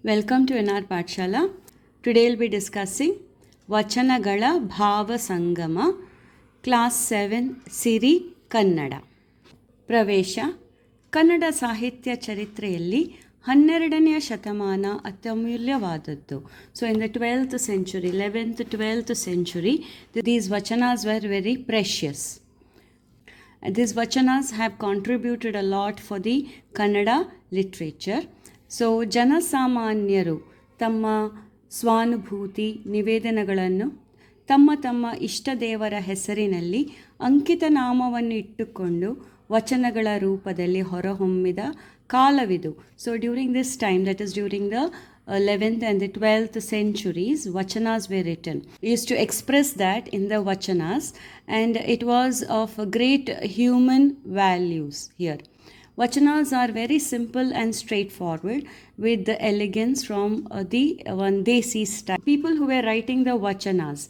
Welcome to NR Pathshala. Today we'll be discussing Vachanagala Bhava Sangama, Class 7, Siri Kannada. ಪ್ರವೇಶ. ಕನ್ನಡ ಸಾಹಿತ್ಯ ಚರಿತ್ರೆಯಲ್ಲಿ 12ನೇ ಶತಮಾನ ಅತ್ಯಮೂಲ್ಯವಾದದ್ದು. So in the 12th century, 11th, 12th century, these vachanas were very precious. These vachanas have contributed a lot for the Kannada literature. So ಜನಸಾಮಾನ್ಯರು ತಮ್ಮ ಸ್ವಾನುಭೂತಿ ನಿವೇದನೆಗಳನ್ನು ತಮ್ಮ ಇಷ್ಟ ದೇವರ ಹೆಸರಿನಲ್ಲಿ ಅಂಕಿತ ನಾಮವನ್ನು ಇಟ್ಟುಕೊಂಡು ವಚನಗಳ ರೂಪದಲ್ಲಿ ಹೊರಹೊಮ್ಮಿದ ಕಾಲವಿದು. So during this time, that is during the 11th and the 12th centuries, vachanas were written. Used to express that in the vachanas, and it was of great human values here. Vachanas are very simple and straightforward with the elegance from the one Desi style. People who were writing the vachanas,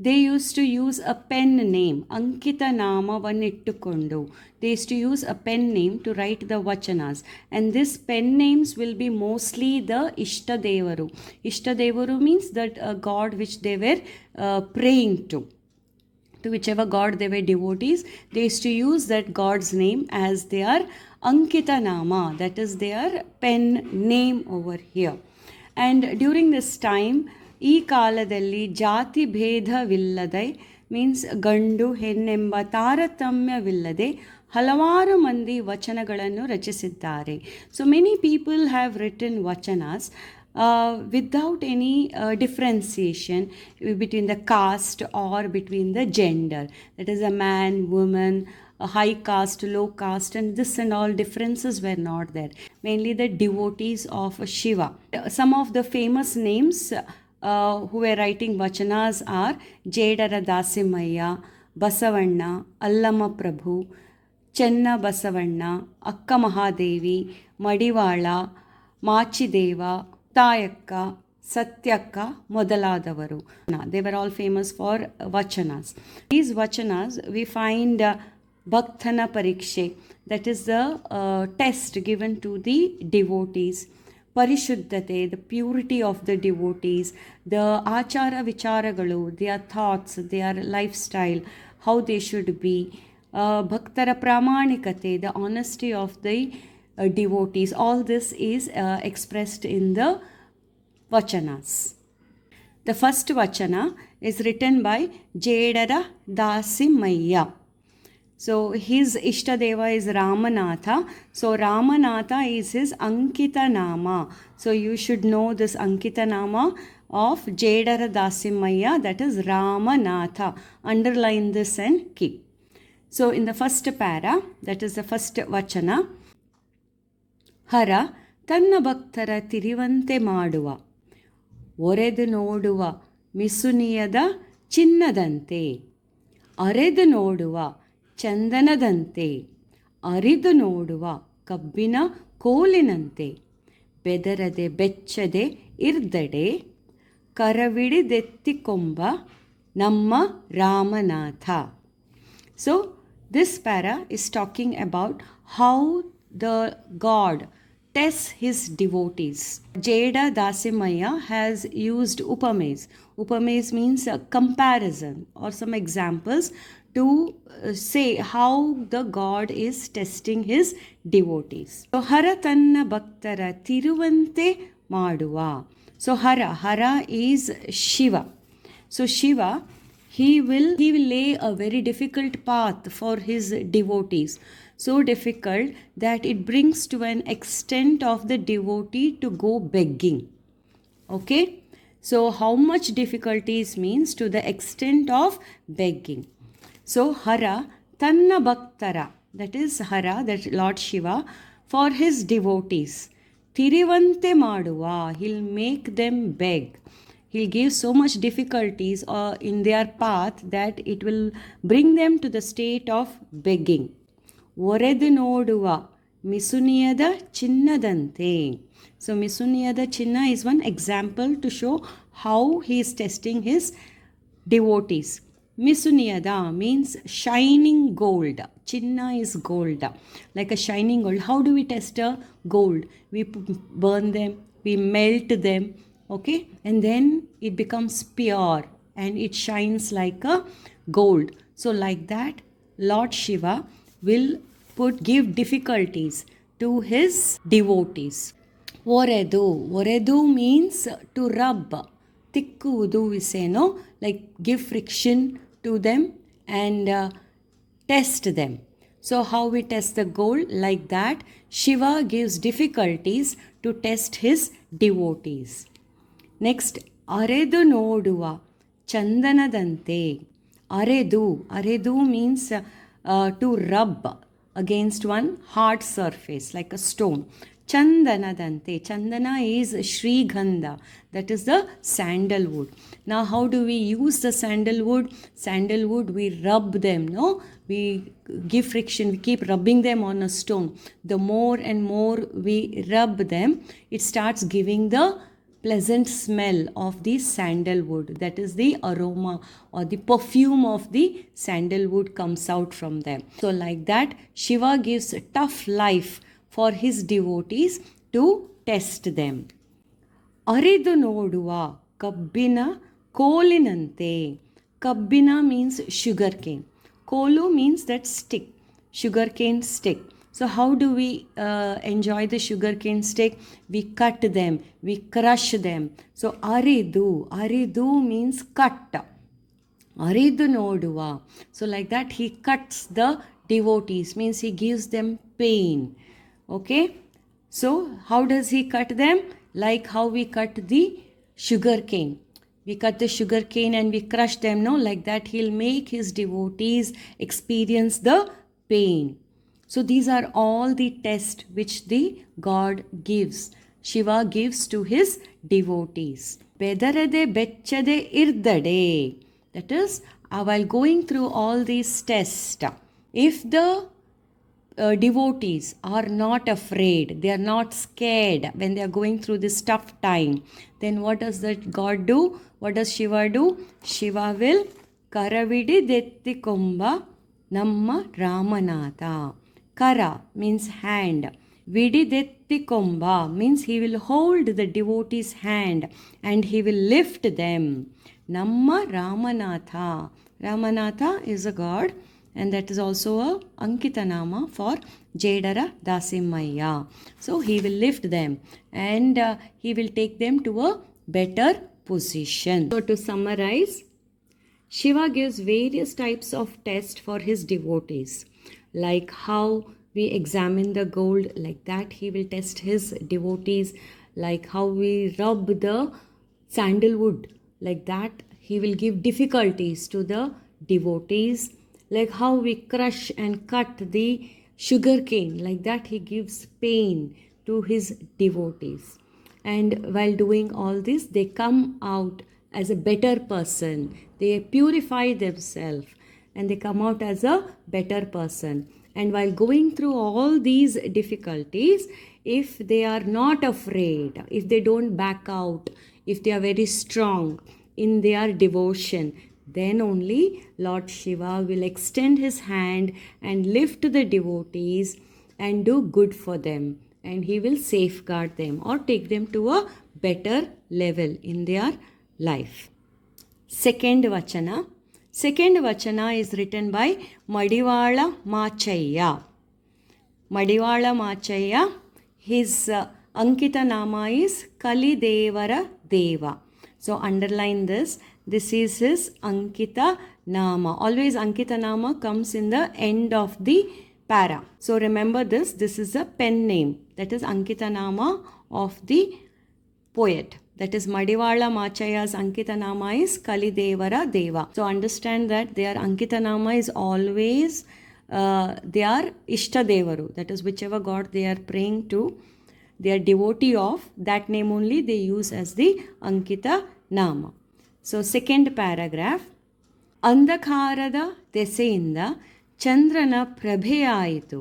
they used to use a pen name, Ankita Nama Vanittukondu. They used to use a pen name to write the vachanas, and this pen names will be mostly the Ishtadevaru. Ishtadevaru means that a god which they were praying to whichever god they were devotees. They used to use that god's name as their Ankita Nama, that is their pen name over here. And during this time, ಈ ಕಾಲದಲ್ಲಿ ಜಾತಿ ಭೇದವಿಲ್ಲದೆ, means ಗಂಡು ಹೆಣ್ಣೆಂಬ ತಾರತಮ್ಯವಿಲ್ಲದೆ ಹಲವಾರು ಮಂದಿ ವಚನಗಳನ್ನು ರಚಿಸಿದ್ದಾರೆ. So many people have written vachanas without any differentiation between the caste or between the gender. That is a man, woman, a high caste, low caste, and this and all differences were not there. Mainly the devotees of Shiva. Some of the famous names who were writing vachanas are Jedara Dasimaya, Basavanna, Allama Prabhu, Chenna Basavanna, Akka Mahadevi, Madivala, Machideva, Tayakka, Satyakka ಮೊದಲಾದವರು. They were all famous for vachanas. These vachanas we find Bhaktana Parikshe, that is the test given to the devotees. Parishuddhate, the purity of the devotees, the achara vicharagalu, their thoughts, their lifestyle, how they should be. Bhaktara pramanikate, the honesty of the devotees. All this is expressed in the vachanas. The first vachana is written by Jedara Dasimaya. So his Ishtadeva is Ramanatha. So Ramanatha is his Ankita Nama. So you should know this Ankita Nama of Jedara Dasimaya, that is Ramanatha. Underline this and keep. So in the first para, that is the first vachana, ಹರ ತನ್ನ ಭಕ್ತರ ತಿರಿವಂತೆ ಮಾಡುವ, ಒರೆದು ನೋಡುವ ಮಿಸುನಿಯದ ಚಿನ್ನದಂತೆ, ಅರೆದು ನೋಡುವ ಚಂದನದಂತೆ, ಅರಿದು ನೋಡುವ ಕಬ್ಬಿನ ಕೋಲಿನಂತೆ, ಬೆದರದೆ ಬೆಚ್ಚದೆ ಇರ್ದಡೆ ಕರವಿಡಿದೆತ್ತಿಕೊಂಬ ನಮ್ಮ Ramnath. So this para is talking about how the god tests his devotees. Jeda Dasimaya has used upames. Upames means a comparison or some examples to say how the god is testing his devotees. So hara tanna bhaktara tiruvante maduva. So hara is Shiva. So Shiva, he will lay a very difficult path for his devotees. So difficult that it brings to an extent of the devotee to go begging. Okay? So how much difficulties means to the extent of begging. So Hara Tanna Bhaktara, that is Hara, that Lord Shiva, for his devotees. Tirivante Maduva, he'll make them beg. He'll give so much difficulties in their path that it will bring them to the state of begging. ಒರೆದು ನೋಡುವ ಮಿಸುನಿಯದ ಚಿನ್ನದಂತೆ. So ಮಿಸುನಿಯದ ಚಿನ್ನ is one example to show how he is testing his devotees. Misuniyada means shining gold. Chinna is gold, like a shining gold. How do we test a gold? We burn them, we melt them, okay, and then it becomes pure and it shines like a gold. So like that, Lord Shiva will give difficulties to his devotees. Oredu means to rub. Tikkudu we say, no, like give friction to them and test them. So how we test the gold? Like that, Shiva gives difficulties to test his devotees. Next, aredu noduva chandanadante. Aredu means to rub against one hard surface like a stone. Chandanadante. Chandana is Shrigandha, that is the sandalwood. Now, how do we use the sandalwood? Sandalwood, we rub them, no? We give friction, we keep rubbing them on a stone. The more and more we rub them, it starts giving the pleasant smell of the sandalwood. That is the aroma or the perfume of the sandalwood comes out from them. So like that, Shiva gives a tough life for his devotees to test them. Aridu noduva kabbina kolinante. Kabbina means sugarcane. Kolu means that stick, sugarcane stick. So how do we enjoy the sugarcane stick? We cut them, we crush them. So aridu means cut. Aridu noduva. So like that he cuts the devotees, means he gives them pain. Okay. So how does he cut them? Like how we cut the sugar cane. We cut the sugar cane and we crush them. No, like that he'll make his devotees experience the pain. So these are all the tests which the God gives. Shiva gives to his devotees. Bedarade bechade irdade. That is, while going through all these tests, if the devotees are not afraid, they are not scared when they are going through this tough time, then what does that God do? What does Shiva do? Shiva will karavidi detti komba namma Ramanatha. Kara means hand. Vididetti komba means he will hold the devotee's hand and he will lift them. Namma Ramanatha. Ramanatha is a god, and that is also a Ankita Nama for Jedara Dasimaya. So he will lift them and he will take them to a better position. So to summarize, Shiva gives various types of tests for his devotees. Like how we examine the gold, like that he will test his devotees. Like how we rub the sandalwood, like that he will give difficulties to the devotees. Like how we crush and cut the sugar cane, like that he gives pain to his devotees. And while doing all this, they come out as a better person. They purify themselves and they come out as a better person. And while going through all these difficulties, if they are not afraid, if they don't back out, if they are very strong in their devotion, then only Lord Shiva will extend his hand and lift the devotees and do good for them. And he will safeguard them or take them to a better level in their life. Second Vachana. Second Vachana is written by Madivala Machaya. Madivala Machaya, his Ankita Nama is Kalidevara Deva. So underline this. This is his Ankita Nama. Always Ankita Nama comes in the end of the para. So remember this. This is a pen name. That is Ankita Nama of the poet. That is Madivala Machaya's Ankita Nama is Kalidevara Deva. So understand that their Ankita Nama is always they are Ishta Devaru. That is whichever god they are praying to, they are devotee of, that name only they use as the Ankita Nama. So second paragraph. Andhakarada ದೆಸೆಯಿಂದ ಚಂದ್ರನ ಪ್ರಭೆಯಾಯಿತು,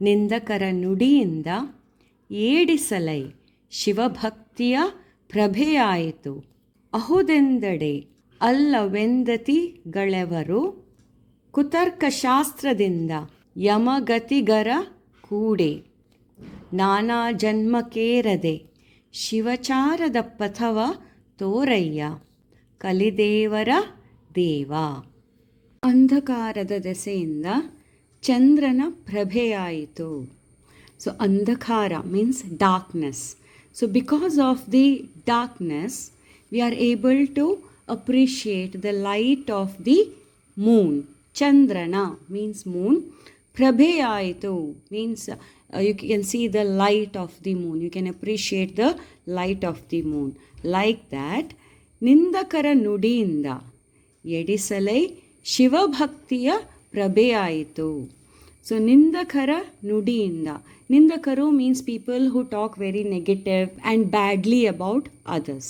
ನಿಂದಕರ ನುಡಿಯಿಂದ ಏಡಿಸಲೈ ಶಿವಭಕ್ತಿಯ ಪ್ರಭೆಯಾಯಿತು, ಅಹುದೆಂದಡೆ ಅಲ್ಲವೆಂದತಿಗಳೆವರು ಕುತರ್ಕಶಾಸ್ತ್ರದಿಂದ ಯಮಗತಿಗರ ಕೂಡೆ ನಾನಾ ಜನ್ಮಕೇರದೆ ಶಿವಚಾರದ ಪಥವ ತೋರಯ್ಯ ಕಲಿದೇವರ ದೇವ. ಅಂಧಕಾರದ ದೆಸೆಯಿಂದ ಚಂದ್ರನ ಪ್ರಭೆಯಾಯಿತು. So ಅಂಧಕಾರ means darkness. So because of the darkness we are able to appreciate the light of the moon. Chandrana means moon. Prabhayaitu means you can see the light of the moon. You can appreciate the light of the moon. Like that, Nindakara Nudinda Yedisalai Shivabhaktiya Prabhayaitu. So Nindakara Nudinda. Nindakaru means people who talk very negative and badly about others.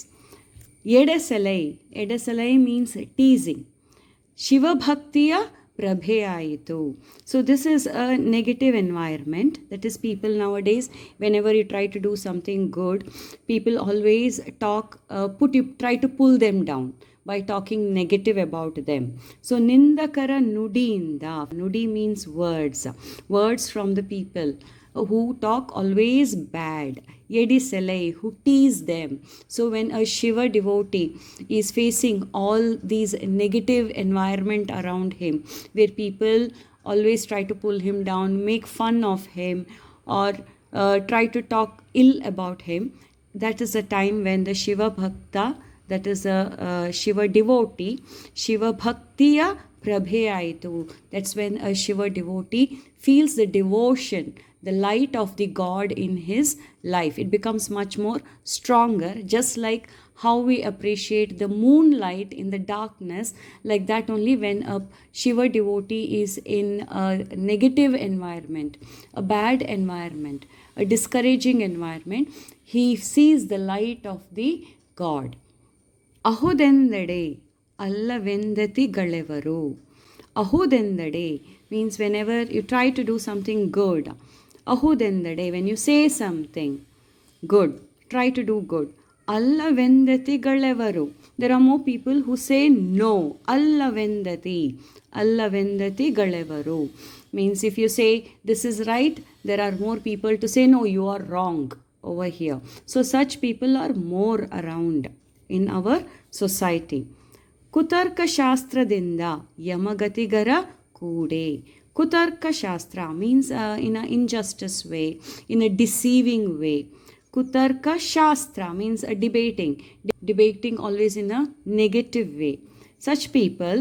Edesalai means teasing. Shiva Bhaktiya Prabhayaitu. So this is a negative environment. That is, people nowadays, whenever you try to do something good, people always try to pull them down by talking negative about them. So Nindakara Nudinda. Nudi means words from the people who talk always bad. Yedisalai, who tease them. So when a Shiva devotee is facing all these negative environment around him, where people always try to pull him down, make fun of him, or try to talk ill about him, that is the time when the Shiva Bhakta, that is a Shiva devotee, Shiva Bhaktiya Prabhayaitu. That's when a Shiva devotee feels the devotion, the light of the God in his life. It becomes much more stronger, just like how we appreciate the moonlight in the darkness. Like that only, when a Shiva devotee is in a negative environment, a bad environment, a discouraging environment, he sees the light of the God. Ahudendade allavendatiಗಳೆವರು. Ahudendade means whenever you try to do something good. Ahudendade, when you say something good, try to do good. Allavendatiಗಳೆವರು. There are more people who say no. Allavendatiಗಳೆವರು means if you say this is right, there are more people to say no, you are wrong over here. So such people are more around in our society. Kutarka Shastradinda Yamagatigara Kude. Kutarka Shastra means in an injustice way, in a deceiving way. Kutarka Shastra means a debating always in a negative way. Such people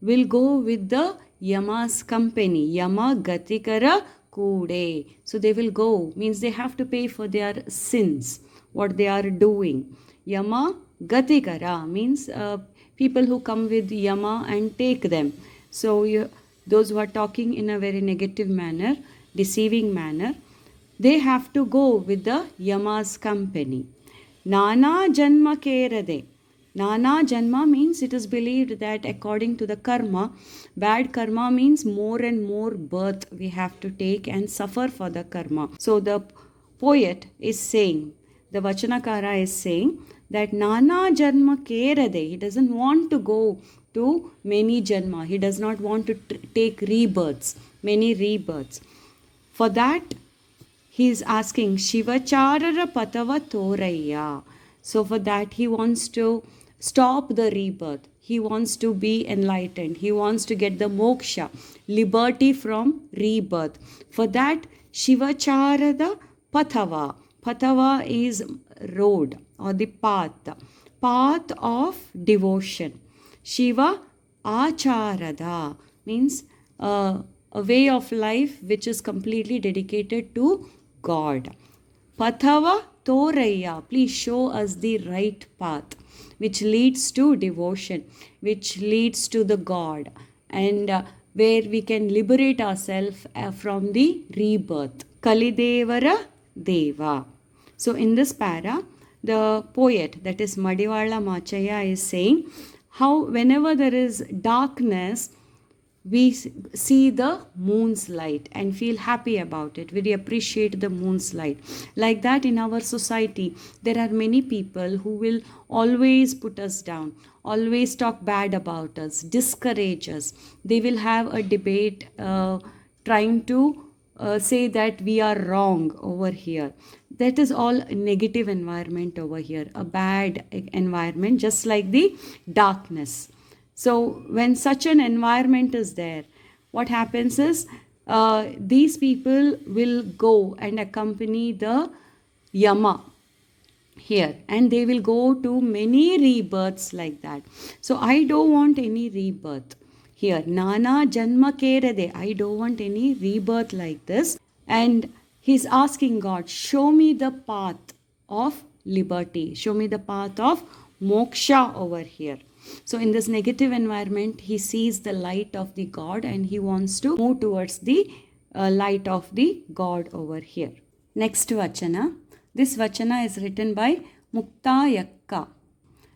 will go with the Yama's company. Yama Gatikara Kude. So they will go, means they have to pay for their sins, what they are doing. Yama Gatikara means people who come with Yama and take them. So those who are talking in a very negative manner, deceiving manner, they have to go with the Yama's company. Nana Janma Kerade. Nana Janma means it is believed that according to the karma, bad karma means more and more birth we have to take and suffer for the karma. So the poet is saying, the Vachanakara is saying that Nana Janma Kerade. He doesn't want to go to many janma. He does not want to take rebirths, many rebirths. For that, he is asking Shivacharara Patava Toraya. So for that, he wants to stop the rebirth. He wants to be enlightened. He wants to get the moksha, liberty from rebirth. For that, Shivacharada Patava. Patava is road or the path of devotion. Shiva Acharada means a way of life which is completely dedicated to God. Pathava Toraya, please show us the right path which leads to devotion, which leads to the God, and where we can liberate ourselves from the rebirth. Kalidevara Deva. So in this para, the poet, that is Madiwala Machaya, is saying how whenever there is darkness, we see the moon's light and feel happy about it. We appreciate the moon's light. Like that, in our society, there are many people who will always put us down, always talk bad about us, discourage us. They will have a debate, trying to say that we are wrong over here. That is all negative environment over here, a bad environment, just like the darkness. So when such an environment is there, what happens is, these people will go and accompany the Yama here, and they will go to many rebirths like that. So I don't want any rebirth here. Nana janma kerade, I don't want any rebirth like this. And he's asking God, show me the path of liberty, show me the path of moksha over here. So in this negative environment, he sees the light of the God and he wants to move towards the light of the God over here. Next vachana. This vachana is written by Mukta Yakka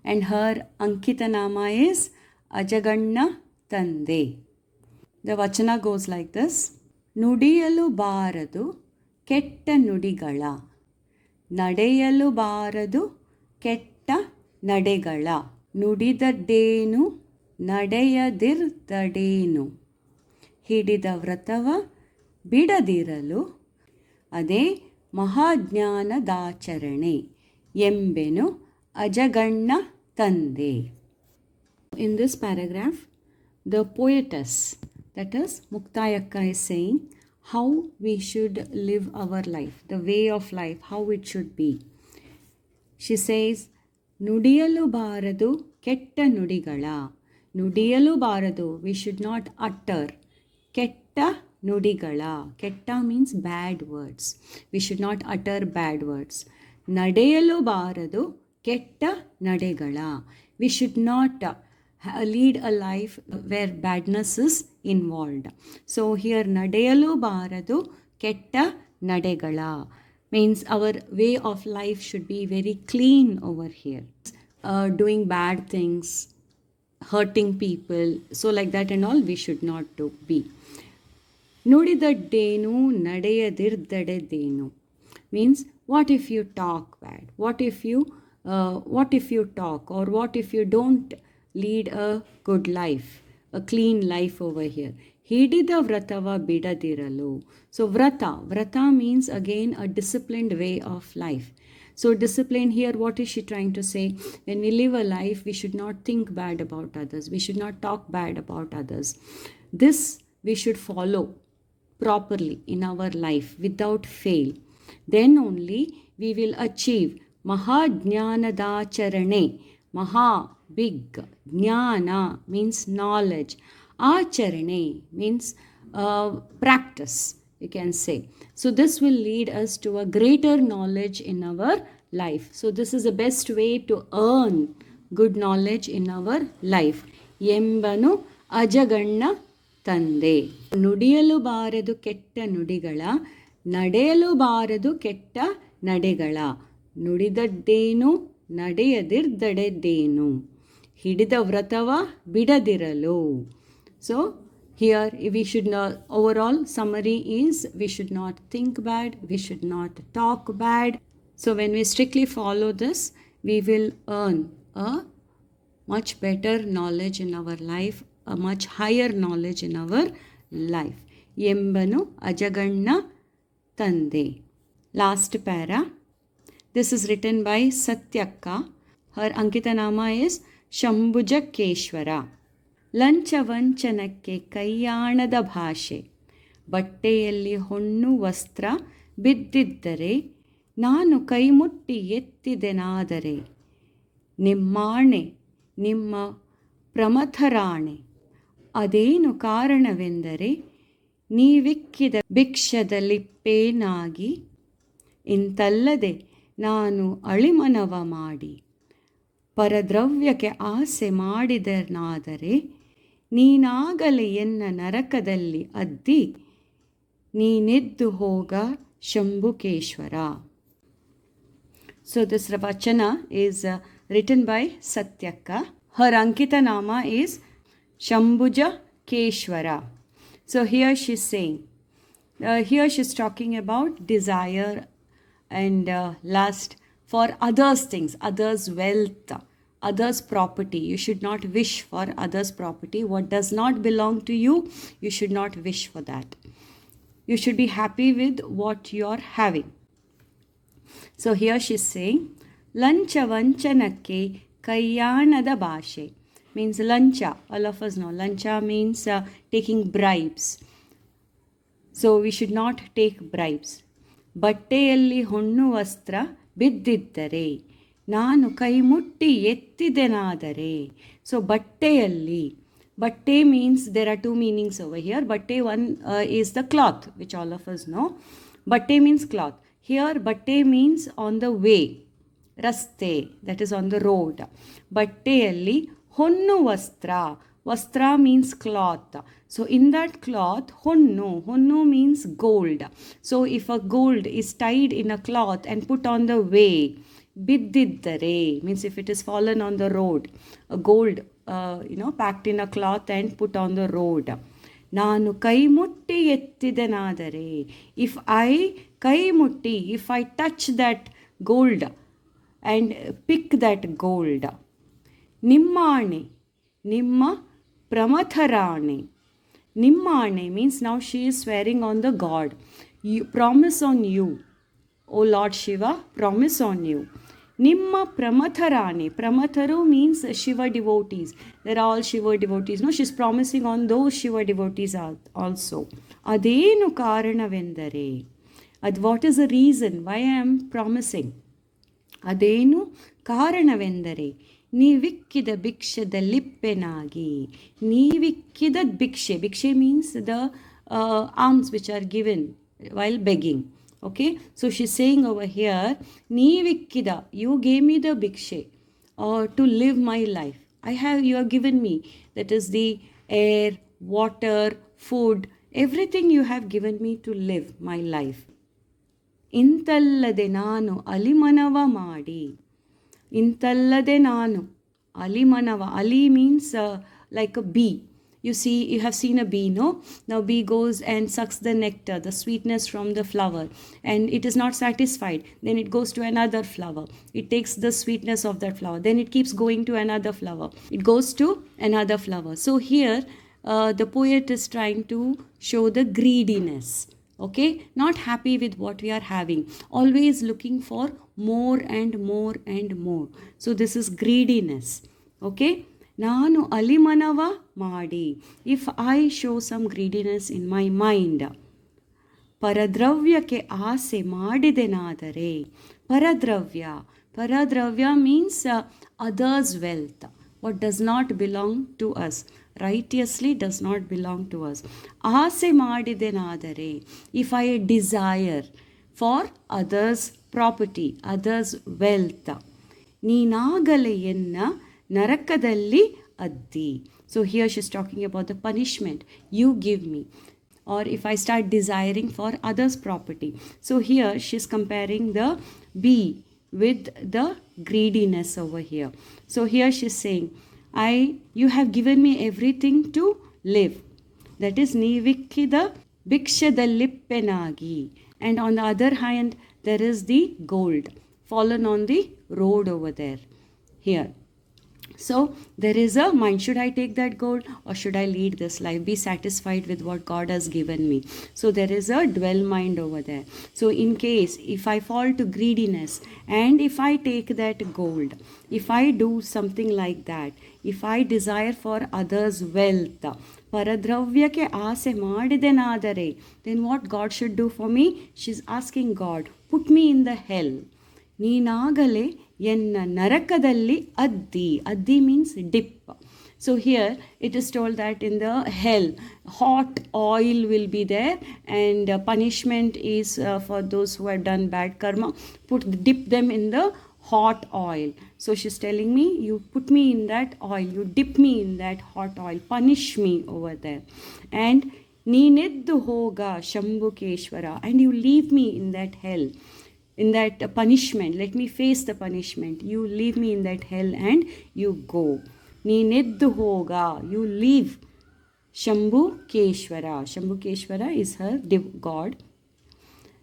and her Ankita Nama is Ajaganna Tande. The vachana goes like this. ನುಡಿಯಲು ಬಾರದು ಕೆಟ್ಟ ನುಡಿಗಳ, ನಡೆಯಲು ಬಾರದು ಕೆಟ್ಟ ನಡೆಗಳ, ನುಡಿದದ್ದೇನು ನಡೆಯದಿರ್ದಡೇನು, ಹಿಡಿದ ವ್ರತವ ಬಿಡದಿರಲು ಅದೇ ಮಹಾಜ್ಞಾನದಾಚರಣೆ ಎಂಬೆನು ಅಜಗಣ್ಣ ತಂದೆ. In this paragraph, the poetess, that is Muktayakka, is saying how we should live our life, the way of life, how it should be. She says, ನುಡಿಯಲು ಬಾರದು ಕೆಟ್ಟ ನುಡಿಗಳ. ನುಡಿಯಲು ಬಾರದು, we should not utter. ಕೆಟ್ಟ ನುಡಿಗಳ, ಕೆಟ್ಟ means bad words. We should not utter bad words. ನಡೆಯಲು ಬಾರದು ಕೆಟ್ಟ ನಡೆಗಳ. We should not lead a life where badness is involved. So here ನಡೆಯಲು ಬಾರದು ಕೆಟ್ಟ ನಡೆಗಳ means our way of life should be very clean over here. Doing bad things, hurting people, so like that and all we should not be. ನುಡಿದದ್ದೇನು ನಡೆಯದಿರ್ದಡೆದೇನು means, what if you talk bad? What if you talk, or what if you don't lead a good life, a clean life over here? ಹಿಡಿದ ವ್ರತವ ಬಿಡದಿರಲು. So vrata means again a disciplined way of life. So discipline here, what is she trying to say? When we live a life, we should not think bad about others. We should not talk bad about others. This we should follow properly in our life without fail. Then only we will achieve Mahajnanadacharane. Maha, big. Jnana means knowledge. Acharane means practice, you can say. So this will lead us to a greater knowledge in our life. So this is the best way to earn good knowledge in our life. Embanu ajaganna ತಂದೆ. ನುಡಿಯಲು ಬಾರದು ಕೆಟ್ಟ ನುಡಿಗಳ, ನಡೆಯಲು ಬಾರದು ಕೆಟ್ಟ ನಡೆಗಳ, ನುಡಿದದ್ದೇನು ನಡೆಯದಿರ್ದಡೆದ್ದೇನು, ಹಿಡಿದ ವ್ರತವ ಬಿಡದಿರಲು. So here we should not, overall summary is, we should not think bad, we should not talk bad. So when we strictly follow this, we will earn a much better knowledge in our life, a much higher knowledge in our life. ಎಂಬನು Ajaganna ತಂದೆ. Last para. This is written by Satyakka. Her Ankita Nama is Shambhujakeshwara. ಲಂಚವಂಚನಕ್ಕೆ ಕೈಯಾಣದ ಭಾಷೆ, ಬಟ್ಟೆಯಲ್ಲಿ ಹೊನ್ನು ವಸ್ತ್ರ ಬಿದ್ದಿದ್ದರೆ ನಾನು ಕೈಮುಟ್ಟಿ ಎತ್ತಿದೆನಾದರೆ, ನಿಮ್ಮಾಣೆ ನಿಮ್ಮ ಪ್ರಮಥರಾಣೆ, ಅದೇನು ಕಾರಣವೆಂದರೆ ನೀವಿಕ್ಕಿದ ಭಿಕ್ಷದಲ್ಲಿಪ್ಪೇನಾಗಿ, ಇಂತಲ್ಲದೆ ನಾನು ಅಳಿಮನವ ಮಾಡಿ ಪರದ್ರವ್ಯಕ್ಕೆ ಆಸೆ ಮಾಡಿದನಾದರೆ, ನೀನಾಗಲೇ ಎನ್ನ ನರಕದಲ್ಲಿ ಅದ್ದಿ ನೀನೆದ್ದು ಹೋಗ ಶಂಭುಕೇಶ್ವರ. So this Vachana is written by Satyakka. Her Ankita Nama is Shambhuja Keshwara. So here she's saying, here she's talking about desire and lust for others' things, others' wealth, others' property. You should not wish for others' property. What does not belong to you, you should not wish for that. You should be happy with what you're having. So here she's saying, Lancha vanchanakke kayyanada bhashe. Means lancha. All of us know. Lancha means taking bribes. So we should not take bribes. ಬಟ್ಟೆಯಲ್ಲಿ ಹೊನ್ನು ವಸ್ತ್ರ ಬಿದ್ದಿದ್ದರೆ ನಾನು ಕೈ ಮುಟ್ಟಿ ಎತ್ತಿದೆನಾದರೆ. So ಬಟ್ಟೆಯಲ್ಲಿ, ಬಟ್ಟೆ means there are two meanings over here. Batte one is the cloth, which all of us know. Batte means cloth. Here batte means on the way, raste, that is on the road. ಬಟ್ಟೆಯಲ್ಲಿ ಹೊನ್ನು ವಸ್ತ್ರ, vastra means cloth. So in that cloth, honnu means gold. So if a gold is tied in a cloth and put on the way, biddiddare means if it is fallen on the road, a gold packed in a cloth and put on the road. Nanu kai mutti ettidenadare, if I kai mutti, if I touch that gold and pick that gold, nimmane, nimma pramatharane. Nimmane means now she is swearing on the God. You, promise on you, O Lord Shiva, promise on you. Nimma pramatharane. Pramatharu means Shiva devotees. There are all Shiva devotees. No, she's promising on those Shiva devotees also. Adenu karanavendare. What is the reason why I am promising? Adenu karanavendare. ನೀವಿಕ್ಕಿದ ಭಿಕ್ಷದಲ್ಲಿಪ್ಪೆನಾಗಿ. ನೀವಿಕ್ಕಿದ ಭಿಕ್ಷೆ. ಭಿಕ್ಷೆ means the alms which are given while begging. Okay, so she's saying over here, ನೀವಿಕ್ಕಿದ, you gave me the bhikshe to live my life. You have given me, that is the air, water, food, everything you have given me to live my life. ಇಂತಲ್ಲದೆ ನಾನು ಅಲಿಮನವ ಮಾಡಿ. ಇಂತಲ್ಲದೆ ನಾನು ಅಲಿಮನವ. Ali means like a bee. You have seen a bee, no? Now bee goes and sucks the nectar, the sweetness from the flower, and it is not satisfied. Then it goes to another flower. It takes the sweetness of that flower. Then it keeps going to another flower. It goes to another flower. So here the poet is trying to show the greediness. Okay, not happy with what we are having, always looking for more and more and more. So this is greediness. Okay, ನಾನು ಅಲಿಮನವ ಮಾಡಿ, if I show some greediness in my mind. ಪರದ್ರವ್ಯಕ್ಕೆ ಆಸೆ ಮಾಡಿದೆನಾದರೆ. ಪರದ್ರವ್ಯ means others' wealth, what does not belong to us, righteously does not belong to us. ಆಸೆ ಮಾಡಿದೆನಾದರೆ, if I desire for others' property, others' wealth. ನೀನಾಗಲೇ ಎನ್ನ ನರಕದಲ್ಲಿ ಅದ್ದಿ. So here she's talking about the punishment you give me, or if I start desiring for others' property. So here she's comparing the bee with the greediness over here. So here she's saying, you have given me everything to live. That is ನೀವಿಕ್ಕಿದ ಭಿಕ್ಷದಲ್ಲಿಪ್ಪೆನಾಗಿ. And on the other hand, there is the gold fallen on the road over there. Here. So there is a mind, should I take that gold or should I lead this life? Be satisfied with what God has given me. So there is a dwell mind over there. So in case if I fall to greediness and if I take that gold, if I do something like that, if I desire for others' wealth, ಪರದ್ರವ್ಯಕ್ಕೆ ಆಸೆ ಮಾಡಿದೆನಾದರೆ, then what God should do for me? She's asking God, put me in the hell. ನೀನಾಗಲೇ ಎನ್ನ ನರಕದಲ್ಲಿ ಅದ್ದಿ. ಅದ್ದಿ means dip. So here it is told that in the hell, hot oil will be there, and punishment is for those who have done bad karma. Dip them in the hot oil. So she's telling me, you put me in that oil, you dip me in that hot oil, punish me over there. And ನೀನೆದ್ದು ಹೋಗ ಶಂಭುಕೇಶ್ವರ, and you leave me in that hell, in that punishment. Let me face the punishment. You leave me in that hell and you go. ನೀನೆದ್ದು ಹೋಗ, you leave Shambhukeshwara. Shambhukeshwara is her god.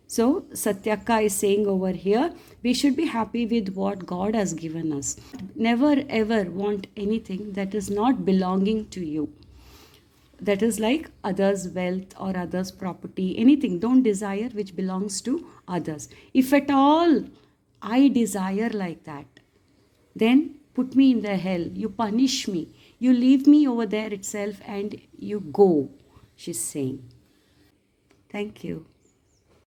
So Satyaka is saying over here, we should be happy with what God has given us. Never ever want anything that is not belonging to you. That is like others' wealth or others' property, anything. Don't desire which belongs to others. If at all I desire like that, then put me in the hell. You punish me. You leave me over there itself and you go, she's saying. Thank you.